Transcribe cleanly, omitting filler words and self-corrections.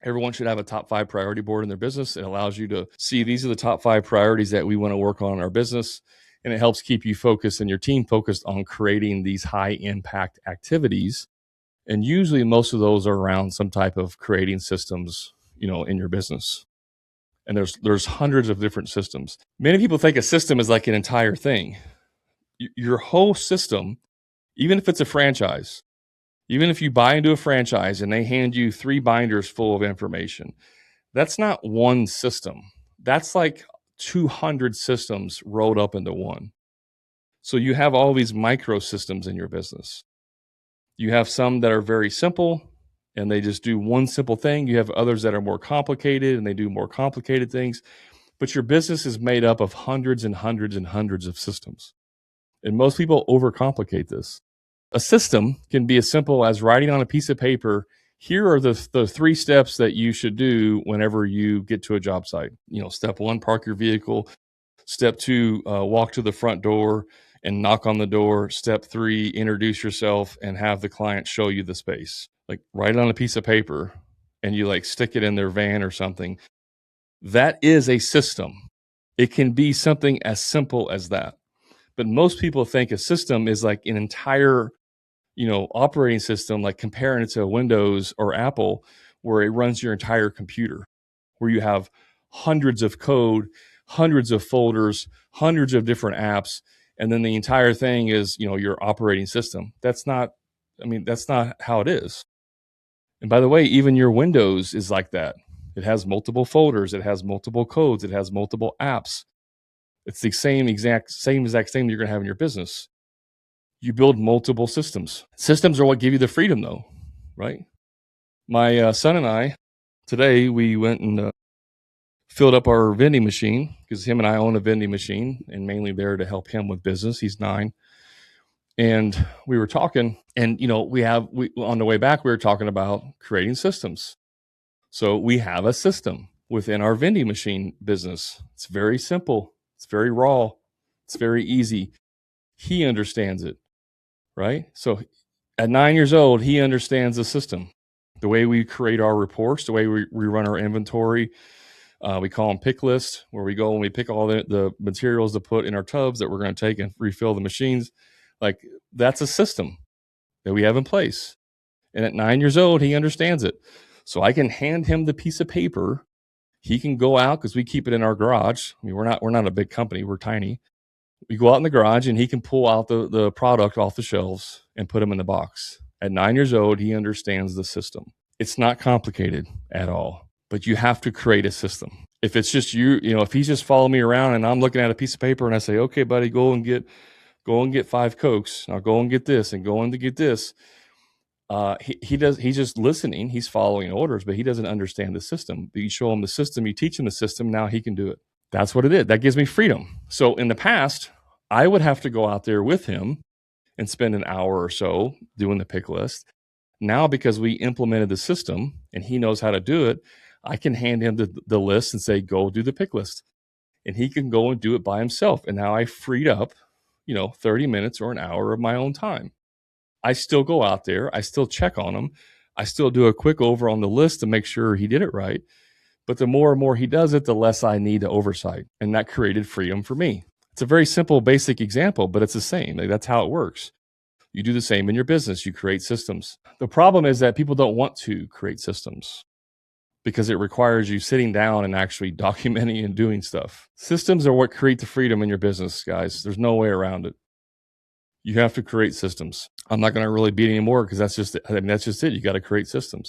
Everyone should have a top 5 priority board in their business. It allows you to see these are the top 5 priorities that we want to work on in our business. And it helps keep you focused and your team focused on creating these high impact activities. And usually most of those are around some type of creating systems, in your business. And there's hundreds of different systems. Many people think a system is like an entire thing. Your whole system, even if it's a franchise, even if you buy into a franchise and they hand you 3 binders full of information, that's not one system. That's like 200 systems rolled up into one. So you have all these micro systems in your business. You have some that are very simple and they just do one simple thing. You have others that are more complicated and they do more complicated things. But your business is made up of hundreds and hundreds and hundreds of systems. And most people overcomplicate this. A system can be as simple as writing on a piece of paper, here are the 3 steps that you should do whenever you get to a job site. Step 1, park your vehicle. Step 2, walk to the front door and knock on the door. Step 3, introduce yourself and have the client show you the space. Like, write it on a piece of paper and you stick it in their van or something. That is a system. It can be something as simple as that. But most people think a system is like an entire, operating system, like comparing it to Windows or Apple, where it runs your entire computer, where you have hundreds of code, hundreds of folders, hundreds of different apps. And then the entire thing is, your operating system. That's not how it is. And by the way, even your Windows is like that. It has multiple folders. It has multiple codes. It has multiple apps. It's the same exact thing you're going to have in your business. You build multiple systems. Systems are what give you the freedom, though, right? My son and I, today, we went and filled up our vending machine because him and I own a vending machine and mainly there to help him with business. He's 9. And we were talking and, we on the way back, we were talking about creating systems. So we have a system within our vending machine business. It's very simple. It's very raw. It's very easy. He understands it, right? So at 9 years old, he understands the system, the way we create our reports, the way we run our inventory. We call them pick lists, where we go and we pick all the materials to put in our tubs that we're going to take and refill the machines. Like, that's a system that we have in place. And at 9 years old, he understands it. So I can hand him the piece of paper. He can go out, because we keep it in our garage. I mean, we're not a big company. We're tiny. We go out in the garage and he can pull out the product off the shelves and put them in the box. At 9 years old, he understands the system. It's not complicated at all, but you have to create a system. If it's just if he's just following me around and I'm looking at a piece of paper and I say, okay, buddy, go and get 5 Cokes. Now go and get this and go and get this. He's just listening. He's following orders, but he doesn't understand the system. But you show him the system, you teach him the system. Now he can do it. That's what it is. That gives me freedom. So in the past, I would have to go out there with him and spend an hour or so doing the pick list. Now, because we implemented the system and he knows how to do it, I can hand him the list and say, go do the pick list. And he can go and do it by himself. And now I freed up, 30 minutes or an hour of my own time. I still go out there. I still check on him. I still do a quick over on the list to make sure he did it right. But the more and more he does it, the less I need to oversight. And that created freedom for me. It's a very simple, basic example, but it's the same. That's how it works. You do the same in your business. You create systems. The problem is that people don't want to create systems because it requires you sitting down and actually documenting and doing stuff. Systems are what create the freedom in your business, guys. There's no way around it. You have to create systems. I'm not going to really beat anymore because that's just it. You got to create systems.